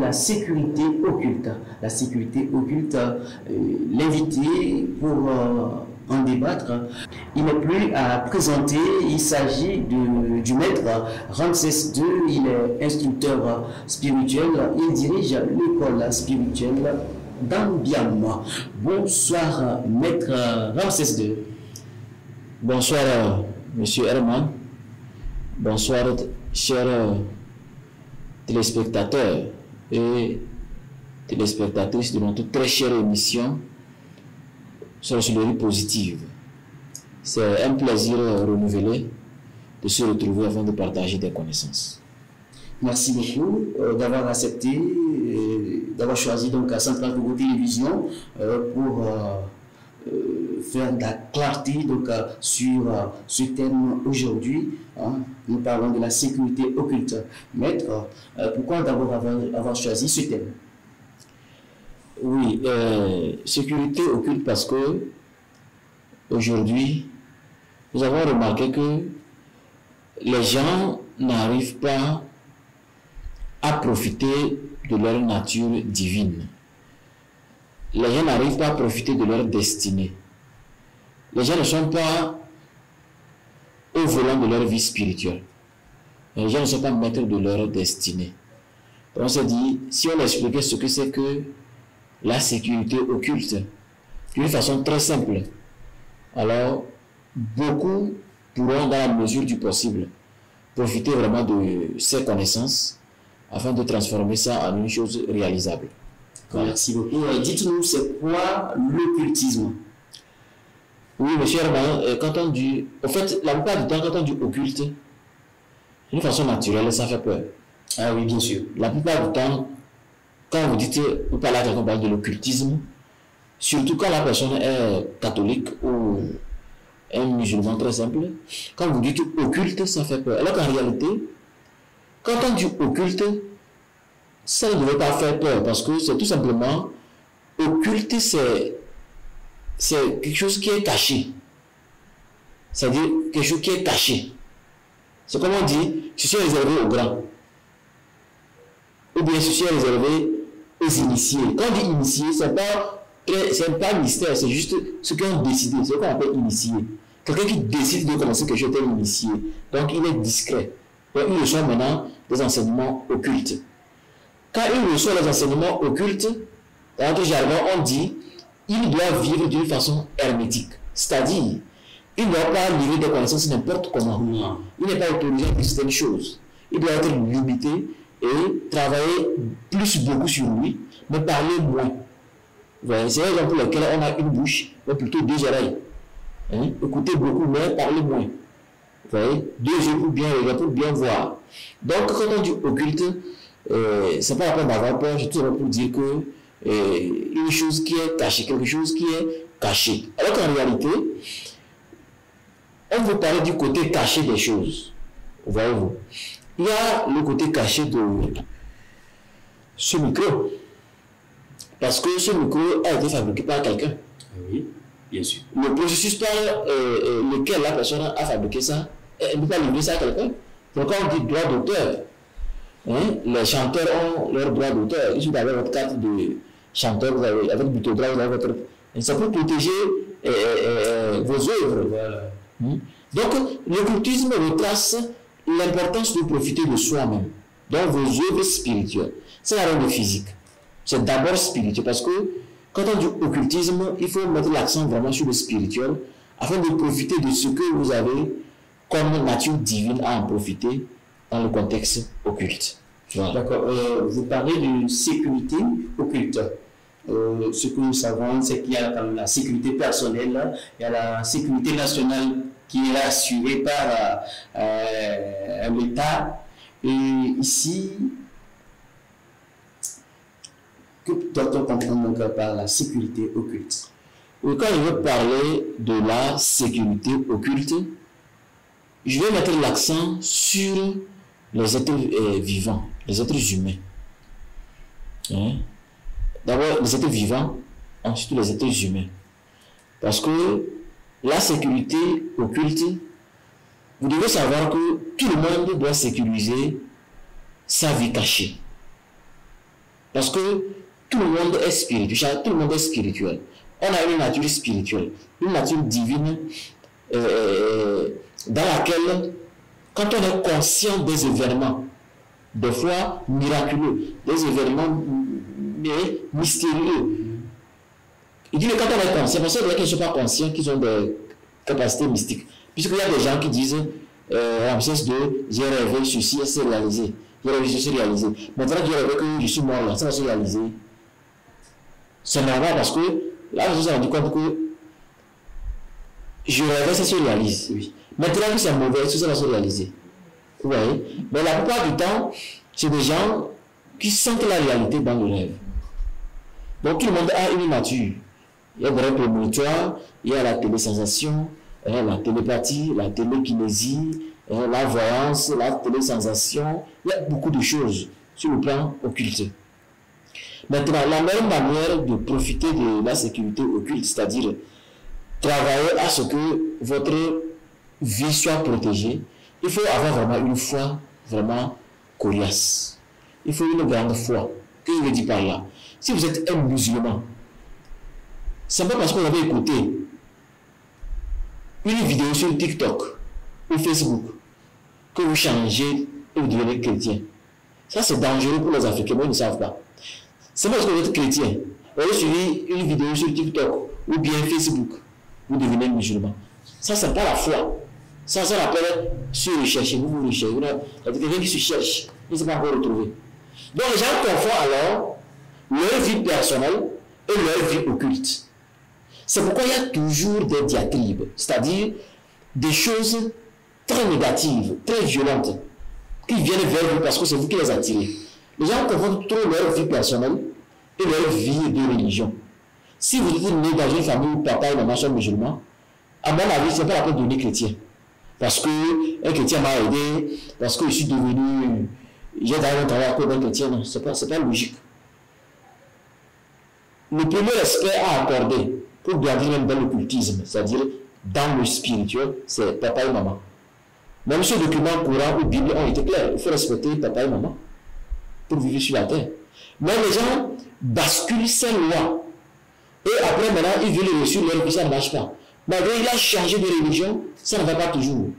la sécurité occulte. La sécurité occulte, l'invité pour en débattre, il n'est plus à présenter, il s'agit du maître Ramsès II, il est instructeur spirituel, il dirige l'école spirituelle d'Ambiam. Bonsoir, maître Ramsès II. Bonsoir, monsieur Herman. Bonsoir, chers téléspectateurs et téléspectatrices de notre très chère émission Sorcellerie positive. C'est un plaisir renouvelé de se retrouver afin de partager des connaissances. Merci beaucoup d'avoir accepté, d'avoir choisi donc la Centrale de Télévision pour faire de la clarté donc, sur ce thème aujourd'hui. Hein. Nous parlons de la sécurité occulte. Maître, pourquoi d'abord avoir choisi ce thème? Oui, sécurité occulte parce que aujourd'hui, nous avons remarqué que les gens n'arrivent pas à profiter de leur nature divine. Les gens n'arrivent pas à profiter de leur destinée. Les gens ne sont pas au volant de leur vie spirituelle. Les gens ne sont pas maîtres de leur destinée. Donc on s'est dit, si on expliquait ce que c'est que la sécurité occulte, d'une façon très simple, alors beaucoup pourront, dans la mesure du possible, profiter vraiment de ces connaissances afin de transformer ça en une chose réalisable. Merci beaucoup. Dites-nous, c'est quoi l'occultisme? Oui, monsieur Herman, quand on dit, en fait, la plupart du temps, quand on dit occulte, d'une façon naturelle, ça fait peur. Ah oui, bien sûr. La plupart du temps, quand vous dites, vous parlez à quelqu'un, on parle de l'occultisme, surtout quand la personne est catholique ou un musulman très simple, quand vous dites occulte, ça fait peur. Alors qu'en réalité, quand on dit occulte, ça ne devrait pas faire peur parce que c'est tout simplement, occulte, c'est quelque chose qui est caché. C'est-à-dire quelque chose qui est caché. C'est comme on dit, ceci est réservé aux grands. Ou bien ceci est réservé aux initiés. Quand on dit initié, c'est pas mystère, c'est juste ce qu'ils ont décidé, c'est ce qu'on appelle initié. Quelqu'un qui décide de commencer quelque chose est initié. Donc il est discret. Donc il reçoit maintenant des enseignements occultes. Quand il reçoit les enseignements occultes, dans notre jargon, on dit il doit vivre d'une façon hermétique. C'est-à-dire, il ne doit pas livrer des connaissances n'importe comment. Il n'est pas autorisé à certaines choses. Il doit être limité et travailler beaucoup sur lui, mais parler moins. C'est la raison pour laquelle on a une bouche, mais plutôt deux oreilles. Hein? Écoutez beaucoup, mais parlez moins. Vous voyez, deux yeux pour bien regarder, pour bien voir. Donc, quand on dit occulte, c'est pas la peine d'avoir peur, c'est tout simplement pour dire que une chose qui est cachée, quelque chose qui est caché. Alors qu'en réalité, on veut parler du côté caché des choses. Voyez-vous, il y a le côté caché de ce micro. Parce que ce micro a été fabriqué par quelqu'un. Oui, bien sûr. Le processus par lequel la personne a fabriqué ça, elle ne peut pas livrer ça à quelqu'un. Donc quand on dit droit d'auteur, hein, les chanteurs ont leur droit d'auteur. Ils sont avec votre carte de chanteur, vous avez, avec Butodra, vous avez votre... Ça peut protéger vos œuvres. Voilà. Donc l'occultisme retrace l'importance de profiter de soi-même dans vos œuvres spirituelles. C'est la règle physique. C'est d'abord spirituel parce que quand on dit occultisme, il faut mettre l'accent vraiment sur le spirituel afin de profiter de ce que vous avez comme nature divine à en profiter dans le contexte occulte. Voilà. D'accord. Vous parlez de sécurité occulte. Ce que nous savons, c'est qu'il y a la sécurité personnelle, il y a la sécurité nationale qui est assurée par l'État. Et ici, que doit-on comprendre donc par la sécurité occulte? Quand je veux parler de la sécurité occulte, je vais mettre l'accent sur les êtres vivants, les êtres humains. Hein? D'abord, les êtres vivants, ensuite les êtres humains. Parce que la sécurité occulte, vous devez savoir que tout le monde doit sécuriser sa vie cachée. Parce que tout le monde est spirituel, tout le monde est spirituel. On a une nature spirituelle, une nature divine dans laquelle, quand on est conscient des événements, des fois miraculeux, des événements mystérieux, il dit que quand on est conscient, parce qu'il y a qui ne sont pas conscients qu'ils ont des capacités mystiques. Puisqu'il y a des gens qui disent Ramsès II, j'ai rêvé ceci et c'est réalisé. J'ai rêvé ceci réalisé. Maintenant que j'ai rêvé que je suis mort là, ça va se réaliser. C'est normal parce que là, je me suis rendu compte que je rêvais, ça se réalise. Oui. Maintenant que c'est mauvais, ça va se réaliser. Vous voyez? Mais la plupart du temps, c'est des gens qui sentent la réalité dans le rêve. Donc tout le monde a une nature. Il y a des rêves prémonitoires, il y a la télésensation, la télépathie, la télékinésie, la voyance, la télésensation. Il y a beaucoup de choses sur le plan occulte. Maintenant, la meilleure manière de profiter de la sécurité occulte, c'est-à-dire travailler à ce que votre vie soit protégée, il faut avoir vraiment une foi vraiment coriace. Il faut une grande foi. Qu'est-ce que je veux dire par là? Si vous êtes un musulman, ce n'est pas parce que vous avez écouté une vidéo sur TikTok ou Facebook que vous changez et vous devenez chrétien. Ça, c'est dangereux pour les Africains, mais ils ne savent pas. C'est parce que vous êtes chrétien. Vous avez suivi une vidéo sur TikTok ou bien Facebook, vous devenez musulman. Ça, ce n'est pas la foi. Ça rappelle sur rechercher. Vous recherchez. Il y a quelqu'un qui se cherche. Il ne s'est pas encore retrouvé. Donc, les gens confondent alors leur vie personnelle et leur vie occulte. C'est pourquoi il y a toujours des diatribes, c'est-à-dire des choses très négatives, très violentes, qui viennent vers vous parce que c'est vous qui les attirez. Les gens confondent trop leur vie personnelle et leur vie de religion. Si vous êtes né dans une famille où papa et maman sont musulmans, à mon avis, ce n'est pas la peine de devenir chrétien. Parce qu'un chrétien m'a aidé, parce que je suis devenu, j'ai d'ailleurs un travail à cause d'un chrétien, non, ce n'est pas logique. Le premier respect à accorder pour grandir même dans l'occultisme, c'est-à-dire dans le spirituel, c'est papa et maman. Même ces documents courants ou Bible ont été clairs. Il faut respecter papa et maman pour vivre sur la terre. Mais les gens basculent ces lois. Et après, maintenant, ils veulent réussir leur vie, ça ne marche pas. Malgré il a changé de religion, ça ne va pas toujours.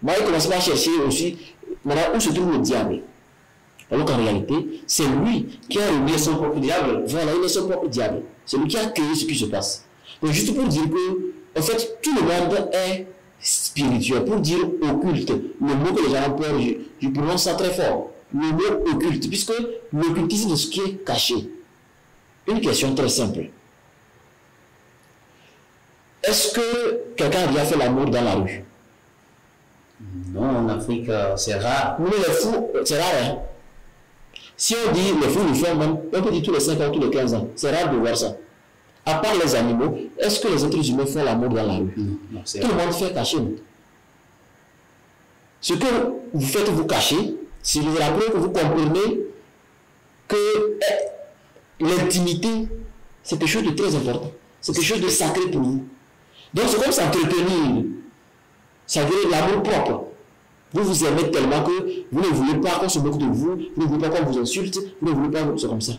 Moi, il commence à chercher aussi maintenant où se trouve le diable. Alors qu'en réalité, c'est lui qui a remis son propre diable. Voilà, il est son propre diable. C'est lui qui a créé ce qui se passe. Donc, juste pour dire que, en fait, tout le monde est spirituel. Pour dire occulte, le mot que les gens ont peur, je prononce ça très fort. Le mot occulte, puisque l'occultisme, c'est ce qui est caché. Une question très simple. Est-ce que quelqu'un a déjà fait l'amour dans la rue? Non, en Afrique, c'est rare. Mais les fous, c'est rare, hein? Si on dit les fous le font même, on peut dire tous les 5 ans, tous les 15 ans. C'est rare de voir ça. À part les animaux, est-ce que les êtres humains font l'amour dans la rue? Non, tout le monde fait cacher. Ce que vous faites, vous cachez, c'est la preuve que vous comprenez que l'intimité, c'est quelque chose de très important. C'est quelque chose de sacré pour vous. Donc c'est comme s'entretenir. Ça veut dire l'amour propre. Vous vous aimez tellement que vous ne voulez pas qu'on se moque de vous, vous ne voulez pas qu'on vous insulte, vous ne voulez pas que c'est comme ça.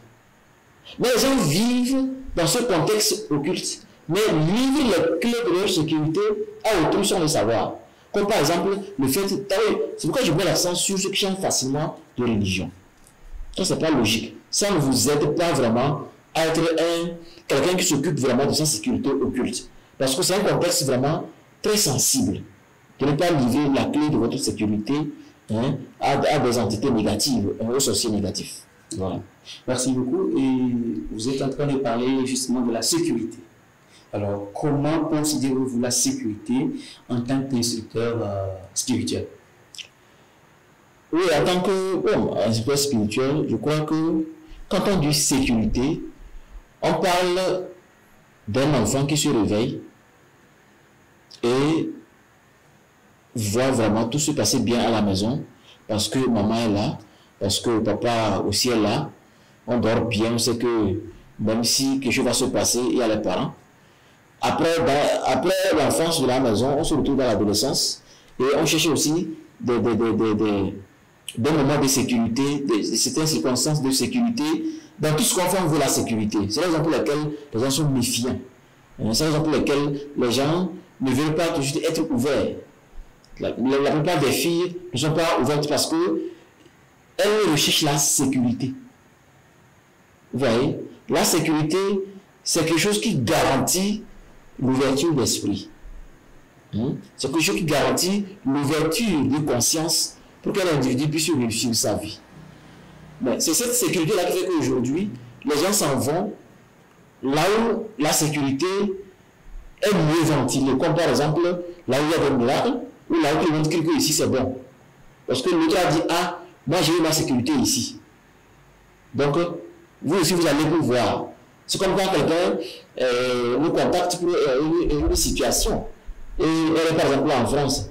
Mais les gens vivent dans ce contexte occulte, mais livrent les clés de leur sécurité à autrui sans le savoir. Comme par exemple le fait, c'est pourquoi je mets l'accent sur ceux qui changent facilement de religion. Ça, c'est pas logique. Ça ne vous aide pas vraiment à être quelqu'un qui s'occupe vraiment de sa sécurité occulte. Parce que c'est un contexte vraiment très sensible. De ne pas livrer la clé de votre sécurité à des entités négatives, aux sorciers négatifs. Voilà. Merci beaucoup. Et vous êtes en train de parler justement de la sécurité. Alors, comment considérez-vous la sécurité en tant qu'instructeur spirituel? Oui, en tant qu'instructeur spirituel, je crois que quand on dit sécurité, on parle d'un enfant qui se réveille et voit vraiment tout se passer bien à la maison parce que maman est là, parce que papa aussi est là, on dort bien, on sait que même si quelque chose va se passer, il y a les parents. Après l'enfance de la maison, on se retrouve dans l'adolescence et on cherche aussi des moments de sécurité, certaines circonstances de sécurité Dans tout ce qu'on fait, on veut la sécurité. C'est la raison pour laquelle les gens sont méfiants. C'est la raison pour laquelle les gens ne veulent pas toujours être ouverts. La plupart des filles ne sont pas ouvertes parce qu'elles recherchent la sécurité. Vous voyez, la sécurité, c'est quelque chose qui garantit l'ouverture d'esprit. C'est quelque chose qui garantit l'ouverture de conscience pour qu'un individu puisse réussir sa vie. Mais c'est cette sécurité-là qui fait qu'aujourd'hui, les gens s'en vont là où la sécurité est mieux ventilée, comme par exemple là où il y a des miracles, ou là où tout le monde crie que ici c'est bon. Parce que l'autre a dit, ah, moi j'ai eu ma sécurité ici. Donc, vous aussi vous allez pouvoir. C'est comme quand quelqu'un nous contacte pour une situation. Et elle est par exemple en France.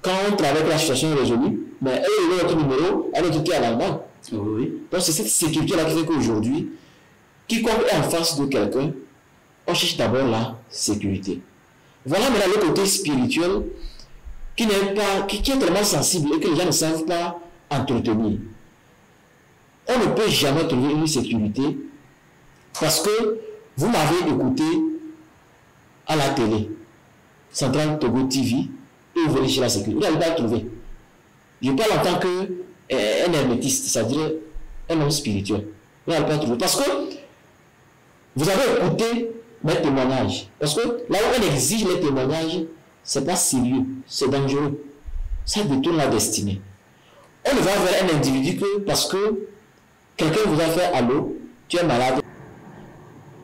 Quand on travaille, la situation est résolue, mais elle est notre numéro, elle est tout à l'Allemagne. Oui. Donc c'est cette sécurité-là qui fait qu'aujourd'hui, quiconque est en face de quelqu'un, on cherche d'abord la sécurité. Voilà maintenant le côté spirituel qui est tellement sensible et que les gens ne savent pas entretenir. On ne peut jamais trouver une sécurité parce que vous m'avez écouté à la télé, Central Togo TV, et vous venez chez la sécurité. Vous n'allez pas trouver. Je parle en tant qu'un hermétiste, c'est-à-dire un homme spirituel. Vous n'allez pas trouver. Parce que vous avez écouté mes témoignages. Parce que là où on exige les témoignages, ce n'est pas sérieux, c'est dangereux. Ça détourne la destinée. On ne va vers un individu que parce que quelqu'un vous a fait allô, tu es malade.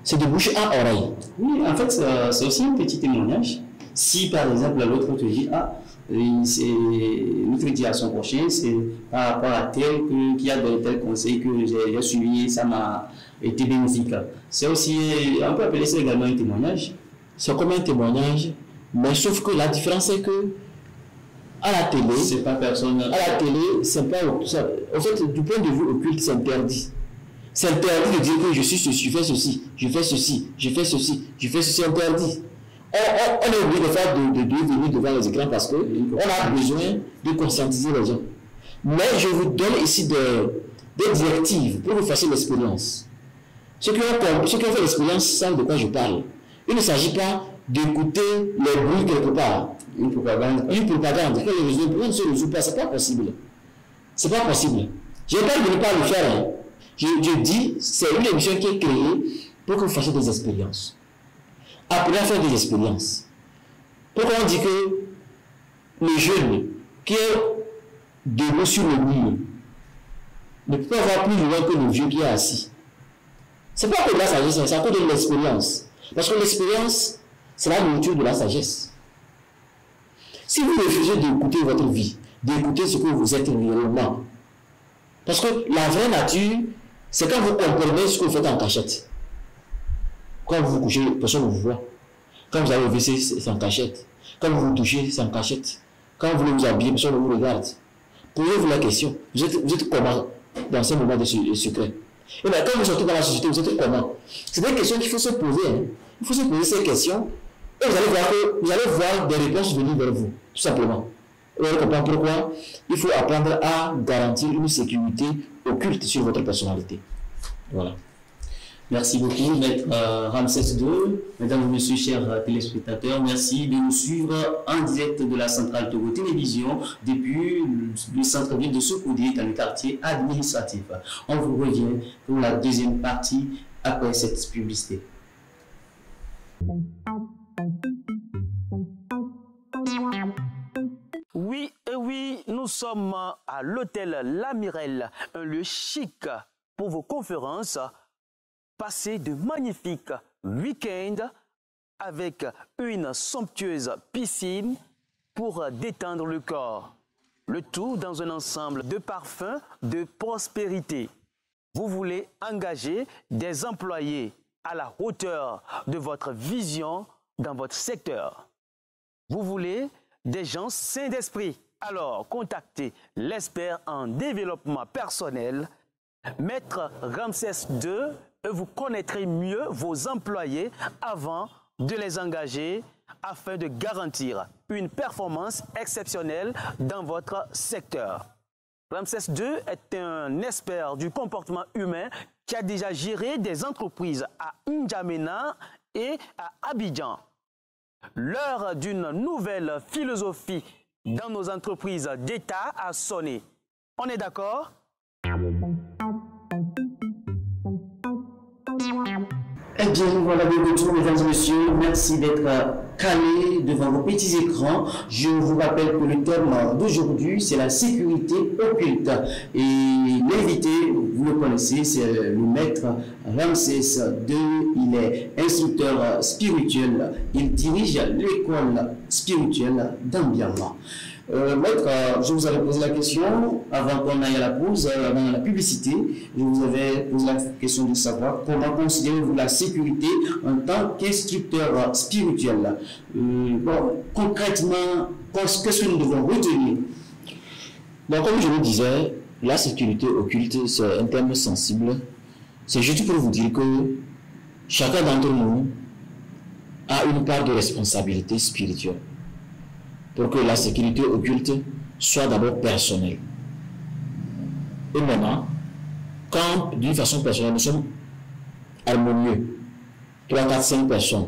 C'est de bouche à oreille. Oui, en fait, c'est aussi un petit témoignage. Si par exemple l'autre te dit, ah, l'autre dit à son prochain, c'est par rapport à tel qui a donné tel conseil que j'ai suivi, ça m'a été bénéfique. C'est aussi, on peut appeler ça également un témoignage. C'est comme un témoignage, mais sauf que la différence c'est que à la télé, c'est pas personnel. À la télé, c'est pas. En fait, du point de vue occulte, c'est interdit. C'est interdit de dire que je suis ceci, je fais ceci, je fais ceci, je fais ceci, je fais ceci, interdit. On est obligé de faire de venir devant les écrans parce qu'on a besoin de conscientiser les gens. Mais je vous donne ici des directives pour que vous fassiez l'expérience. Ceux qui ont fait l'expérience savent de quoi je parle. Il ne s'agit pas d'écouter les bruits quelque part. Une propagande. Une propagande. On ne se résout pas, c'est pas possible. C'est pas possible. Je n'ai pas dit de ne pas le faire. Hein. Je dis, c'est une émission qui est créée pour que vous fassiez des expériences. Apprenez à faire des expériences. Pourquoi on dit que le jeune qui est debout sur le mur ne peut pas voir plus loin que le vieux qui est assis? C'est pas que de la sagesse, c'est à cause de l'expérience. Parce que l'expérience, c'est la nourriture de la sagesse. Si vous refusez d'écouter votre vie, d'écouter ce que vous êtes réellement, parce que la vraie nature, c'est quand vous comprenez ce que vous faites en cachette. Quand vous vous couchez, personne ne vous voit. Quand vous avez WC, c'est en cachette. Quand vous vous touchez, c'est en cachette. Quand vous voulez vous habiller, personne ne vous regarde. Posez-vous la question. Vous êtes comment dans ces moments de secret? Et bien, quand vous sortez dans la société, vous êtes comment? C'est des questions qu'il faut se poser. Hein. Il faut se poser ces questions. Et vous allez voir des réponses venir vers vous. Tout simplement. Vous allez comprendre pourquoi il faut apprendre à garantir une sécurité occulte sur votre personnalité. Voilà. Merci beaucoup, Maître Ramsès II. Mesdames et messieurs, chers téléspectateurs, merci de nous suivre en direct de la Centrale Togo Télévision depuis le centre-ville de Sokoudé dans le quartier administratif. On vous revient pour la deuxième partie après cette publicité. Oui, et oui, nous sommes à l'hôtel La Mirelle, un lieu chic pour vos conférences. Passez de magnifiques week-ends avec une somptueuse piscine pour détendre le corps. Le tout dans un ensemble de parfums de prospérité. Vous voulez engager des employés à la hauteur de votre vision dans votre secteur. Vous voulez des gens sains d'esprit. Alors, contactez l'expert en développement personnel, Maître Ramsès II, et vous connaîtrez mieux vos employés avant de les engager afin de garantir une performance exceptionnelle dans votre secteur. Ramsès II est un expert du comportement humain qui a déjà géré des entreprises à N'Djamena et à Abidjan. L'heure d'une nouvelle philosophie dans nos entreprises d'État a sonné. On est d'accord? Eh bien, voilà de retour, mesdames et messieurs. Merci d'être calés devant vos petits écrans. Je vous rappelle que le thème d'aujourd'hui, c'est la sécurité occulte. Et l'invité, vous le connaissez, c'est le maître Ramsès II. Il est instructeur spirituel. Il dirige l'école spirituelle d'Ambiama. Maître, je vous avais posé la question avant qu'on aille à la pause, avant la publicité. Je vous avais posé la question de savoir comment considérez-vous la sécurité en tant qu'instructeur spirituel. Bon, concrètement, qu'est-ce que nous devons retenir? Donc, comme je le disais, la sécurité occulte, c'est un terme sensible. C'est juste pour vous dire que chacun d'entre nous a une part de responsabilité spirituelle pour que la sécurité occulte soit d'abord personnelle. Et maintenant, quand d'une façon personnelle, nous sommes harmonieux, 3, 4, 5 personnes,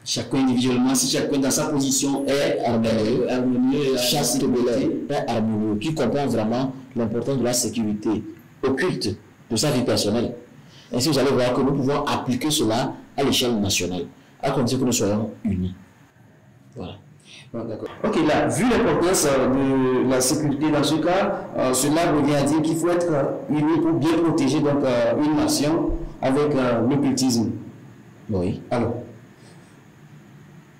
chacun individuellement, si chacun dans sa position est harmonieux, chaque rebelle est harmonieux, qui comprend vraiment l'importance de la sécurité occulte de sa vie personnelle. Ainsi, vous allez voir que nous pouvons appliquer cela à l'échelle nationale, à condition que nous soyons unis. Voilà. Ok, là, vu l'importance de la sécurité dans ce cas, cela revient à dire qu'il faut être uni pour bien protéger donc, une nation avec l'occultisme. Oui. Alors,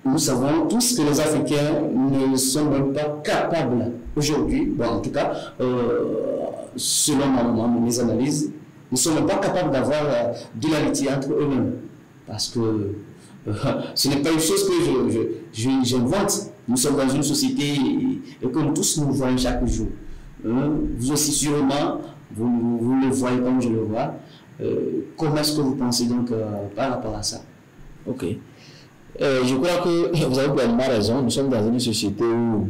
nous savons tous que les Africains ne sont même pas capables aujourd'hui, bon, en tout cas, selon mes analyses, ne sont même pas capables d'avoir de l'amitié entre eux-mêmes. Parce que ce n'est pas une chose que j'invente. Nous sommes dans une société et que nous tous nous voyons chaque jour. Vous aussi sûrement, vous le voyez comme je le vois. Comment est-ce que vous pensez donc par rapport à ça? Ok. Je crois que vous avez pleinement raison. Nous sommes dans une société où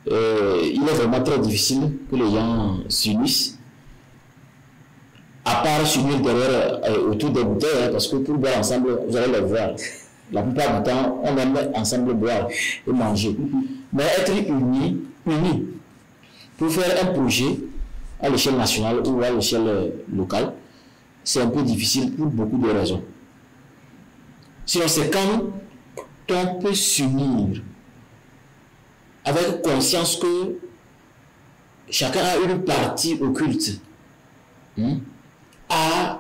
il est vraiment très difficile que les gens s'unissent. À part s'unir derrière, autour des bouteilles, hein, parce que pour boire ensemble, vous allez le voir. La plupart du temps, on aime ensemble boire et manger. Mais être unis pour faire un projet à l'échelle nationale ou à l'échelle locale, c'est un peu difficile pour beaucoup de raisons. Sinon, c'est quand on peut s'unir avec conscience que chacun a une partie occulte à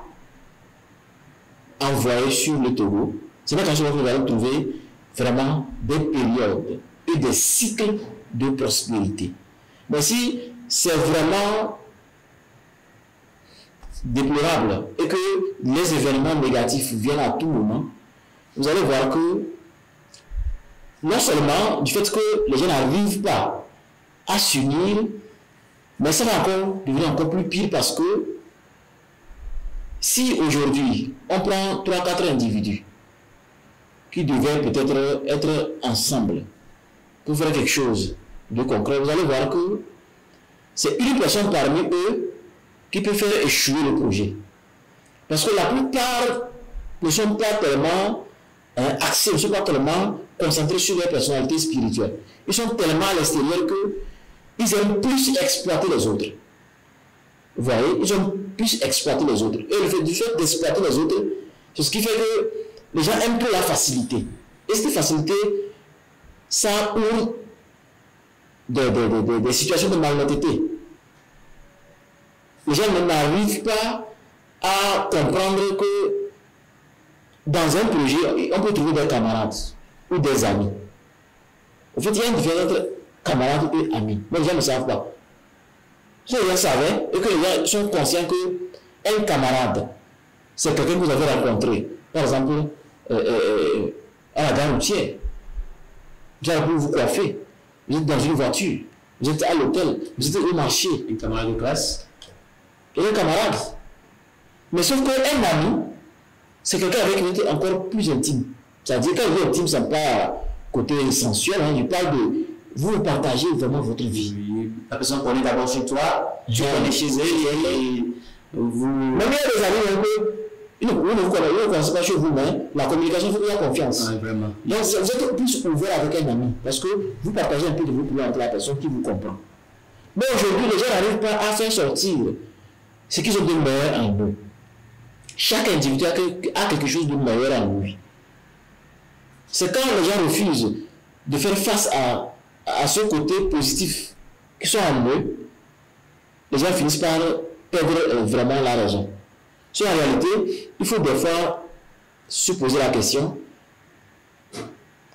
envoyer sur le Togo. C'est pas quand vous allez trouver vraiment des périodes et des cycles de prospérité. Mais si c'est vraiment déplorable et que les événements négatifs viennent à tout moment, vous allez voir que non seulement du fait que les gens n'arrivent pas à s'unir, mais ça va encore devenir encore plus pire parce que si aujourd'hui on prend 3-4 individus qui devaient peut-être être ensemble pour faire quelque chose de concret, vous allez voir que c'est une personne parmi eux qui peut faire échouer le projet. Parce que la plupart ne sont pas tellement axés, ne sont pas tellement concentrés sur leur personnalité spirituelle. Ils sont tellement à l'extérieur qu'ils aiment plus exploiter les autres. Vous voyez, ils aiment plus exploiter les autres. Et le fait d'exploiter les autres, c'est ce qui fait que les gens aiment peu la facilité. Et cette facilité, ça ouvre des situations de malhonnêteté. Les gens n'arrivent pas à comprendre que dans un projet, on peut trouver des camarades ou des amis. En fait, il y a une différence entre camarades et amis. Mais les gens ne savent pas. Si les gens savaient et que les gens sont conscients qu'un camarade, c'est quelqu'un que vous avez rencontré, par exemple, à la gare routière, vous allez vous coiffer, vous êtes dans une voiture, vous êtes à l'hôtel, vous êtes au marché. Un camarade de classe. Et un camarade. Mais sauf qu'un ami, c'est quelqu'un avec qui vous êtes encore plus intime. C'est-à-dire quand je dis intime, ça n'est pas côté sensuel, hein, je parle de vous partagez vraiment votre vie. La personne connaît d'abord chez toi, tu connais chez elle, et Même il y a des amis un peu. Vous ne vous connaissez pas chez vous, mais la communication, il faut qu'il y ait confiance. Ah, vraiment. Donc, vous êtes plus ouvert avec un ami parce que vous partagez un peu de vos problèmes avec la personne qui vous comprend. Mais aujourd'hui, les gens n'arrivent pas à faire sortir ce qu'ils ont de meilleur en eux. Chaque individu a quelque chose de meilleur en lui. C'est quand les gens refusent de faire face à ce côté positif qui sont en eux, les gens finissent par perdre vraiment la raison. En réalité, il faut des fois se poser la question,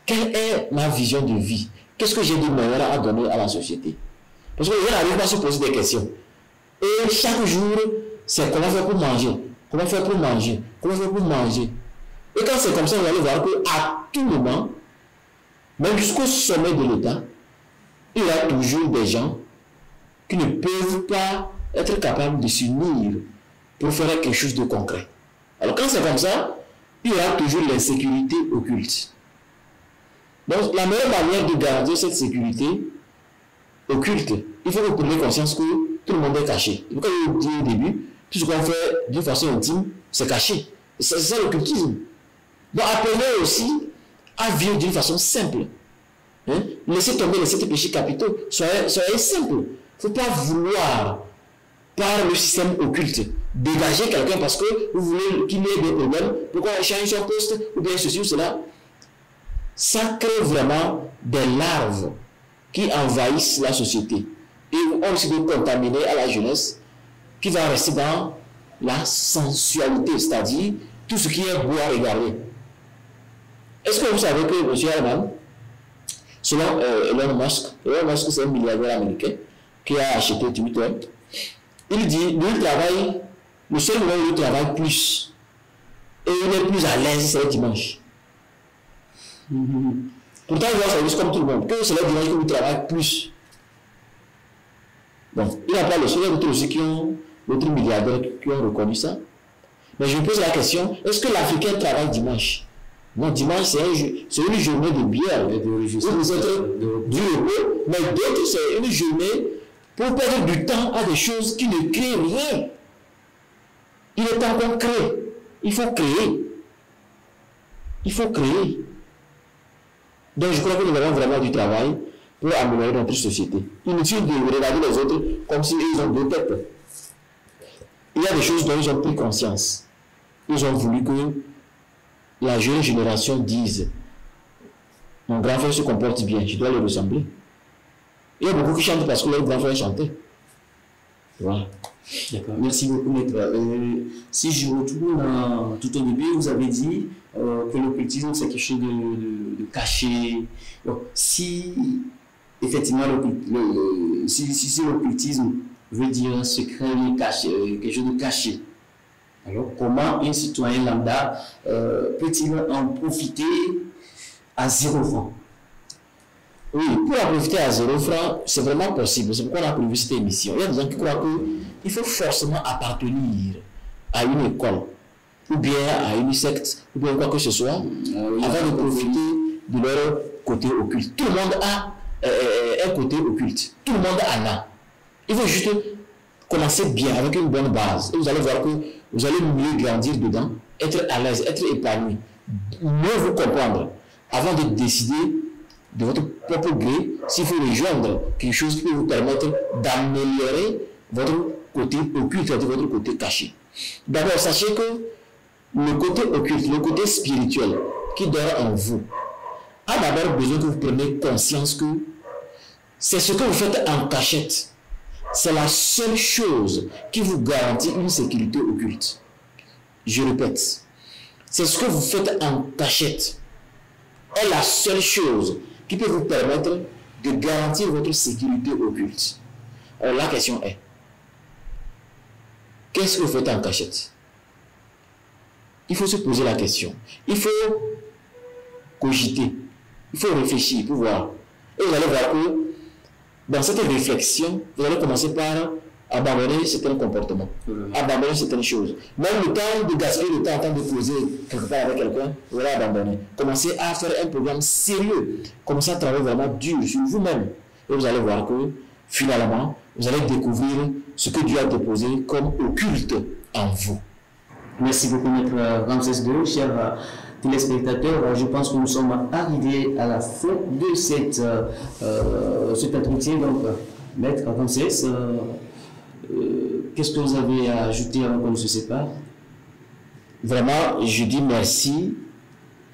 quelle est ma vision de vie? Qu'est-ce que j'ai de meilleur à donner à la société? Parce que les gens n'arrivent pas à se poser des questions. Et chaque jour, c'est comment faire pour manger, comment faire pour manger, comment faire pour manger. Et quand c'est comme ça, vous allez voir qu'à tout moment, même jusqu'au sommet de l'État, il y a toujours des gens qui ne peuvent pas être capables de s'unir pour faire quelque chose de concret. Alors quand c'est comme ça, il y a toujours l'insécurité occulte. Donc la meilleure manière de garder cette sécurité occulte, il faut que vous preniez conscience que tout le monde est caché. Comme je vous dit au début, tout ce qu'on fait d'une façon intime, c'est caché. C'est ça l'occultisme. Donc apprenez aussi à vivre d'une façon simple. Hein? Laissez tomber les 7 péchés capitaux. Soyez simple. Il ne faut pas vouloir, par le système occulte, dégager quelqu'un parce que vous voulez qu'il ait des problèmes, pourquoi il change son poste, ou bien ceci ou cela. Ça crée vraiment des larves qui envahissent la société. Et on risque de contaminer à la jeunesse qui va rester dans la sensualité, c'est-à-dire tout ce qui est beau à regarder. Est-ce que vous savez que M. Herman, selon Elon Musk, c'est un milliardaire américain qui a acheté Twitter, il dit, lui travaille, le seul moment où il travaille plus, et il est plus à l'aise, c'est le dimanche. Pourtant, il va servir comme tout le monde, que c'est le dimanche que vous travaillez plus. Bon, il n'a pas le seul, il y a d'autres aussi qui ont, d'autres milliardaires qui ont reconnu ça. Mais je me pose la question, est-ce que l'Africain travaille dimanche? Non, dimanche, c'est une journée de bière, du repos, mais d'autres, c'est une journée pour perdre du temps à des choses qui ne créent rien. Il est temps qu'on crée. Il faut créer. Il faut créer. Donc je crois que nous avons vraiment du travail pour améliorer notre société. Inutile de regarder les autres comme s'ils ont deux têtes. Il y a des choses dont ils ont pris conscience. Ils ont voulu que la jeune génération dise « Mon grand frère se comporte bien, je dois le ressembler. » Il y a beaucoup qui chantent parce que leur grand frère chantait. Voilà. D'accord. Merci beaucoup, maître. Si je retourne tout au début, vous avez dit que l'occultisme, c'est quelque chose de caché. Donc, si effectivement si l'occultisme veut dire secret, caché, quelque chose de caché, alors comment un citoyen lambda peut-il en profiter à 0 franc? Oui, pour en profiter à 0 franc, c'est vraiment possible. C'est pourquoi on a prévu cette émission. Il y a des gens qui croient qu'il faut forcément appartenir à une école, ou bien à une secte, ou bien quoi que ce soit, avant de profiter de leur côté occulte. Tout le monde a un côté occulte. Tout le monde en a. Il faut juste commencer bien, avec une bonne base. Et vous allez voir que vous allez mieux grandir dedans, être à l'aise, être épanoui, mieux vous comprendre, avant de décider de votre propre gré, s'il faut rejoindre quelque chose qui peut vous permettre d'améliorer votre côté occulte, votre côté caché. D'abord, sachez que le côté occulte, le côté spirituel qui dort en vous, a d'abord besoin que vous preniez conscience que c'est ce que vous faites en cachette. C'est la seule chose qui vous garantit une sécurité occulte. Je répète, c'est ce que vous faites en cachette est la seule chose qui peut vous permettre de garantir votre sécurité occulte. Alors la question est, qu'est-ce que vous faites en cachette? Il faut se poser la question. Il faut cogiter. Il faut réfléchir pour voir. Et vous allez voir que dans cette réflexion, vous allez commencer par abandonner certains comportements, abandonner certaines choses. Même le temps de gaspiller le temps en train de poser quelque part avec quelqu'un, vous allez abandonner. Commencez à faire un programme sérieux. Commencez à travailler vraiment dur sur vous-même. Et vous allez voir que finalement, vous allez découvrir ce que Dieu a déposé comme occulte en vous. Merci beaucoup, Maître Ramsès II. Chers téléspectateurs, je pense que nous sommes arrivés à la fin de cet entretien. Donc, Maître Ramsès, qu'est-ce que vous avez à ajouter avant qu'on ne se sépare? Vraiment, je dis merci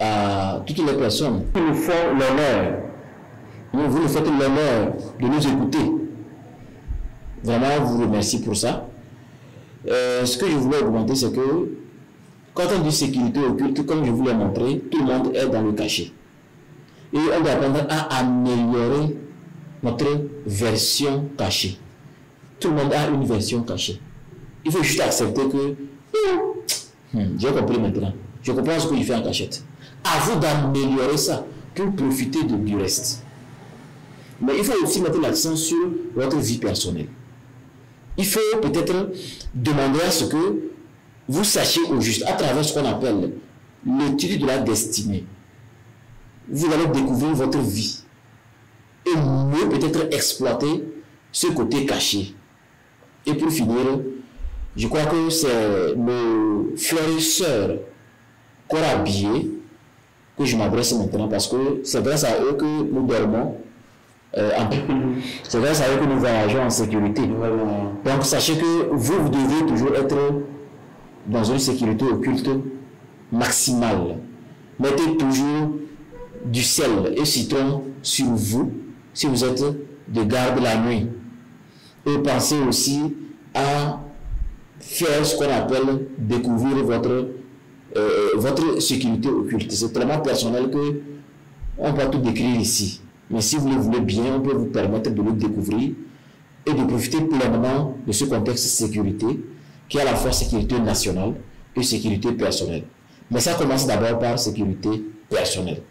à toutes les personnes qui nous font l'honneur. Vous nous faites l'honneur de nous écouter. Vraiment, je vous remercie pour ça. Ce que je voulais augmenter, c'est que quand on dit sécurité occulte, comme je vous l'ai montré, tout le monde est dans le cachet. Et on doit apprendre à améliorer notre version cachée. Tout le monde a une version cachée. Il faut juste accepter que j'ai compris maintenant. Je comprends ce que je fais en cachette. À vous d'améliorer ça pour profiter du reste. Mais il faut aussi mettre l'accent sur votre vie personnelle. Il faut peut-être demander à ce que vous sachiez au juste, à travers ce qu'on appelle l'étude de la destinée. Vous allez découvrir votre vie et mieux peut-être exploiter ce côté caché. Et pour finir, je crois que c'est nos frères et sœurs corabiers que je m'adresse maintenant parce que c'est grâce à eux que nous dormons. C'est grâce à eux que nous voyageons en sécurité. Donc sachez que vous devez toujours être dans une sécurité occulte maximale. Mettez toujours du sel et citron sur vous si vous êtes de garde la nuit. Et pensez aussi à faire ce qu'on appelle découvrir votre sécurité occulte. C'est tellement personnel que on peut tout décrire ici. Mais si vous le voulez bien, on peut vous permettre de le découvrir et de profiter pleinement de ce contexte de sécurité qui est à la fois sécurité nationale et sécurité personnelle. Mais ça commence d'abord par sécurité personnelle.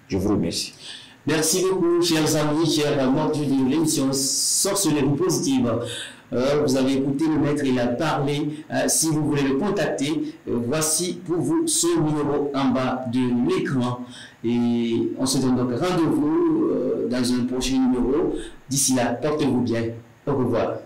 Je vous remercie. Merci beaucoup, chers amis, chers membres de l'émission Sorcellerie Positive. Vous avez écouté le maître, il a parlé. Si vous voulez le contacter, voici pour vous son numéro en bas de l'écran. Et on se donne donc rendez-vous dans un prochain numéro. D'ici là, portez-vous bien. Au revoir.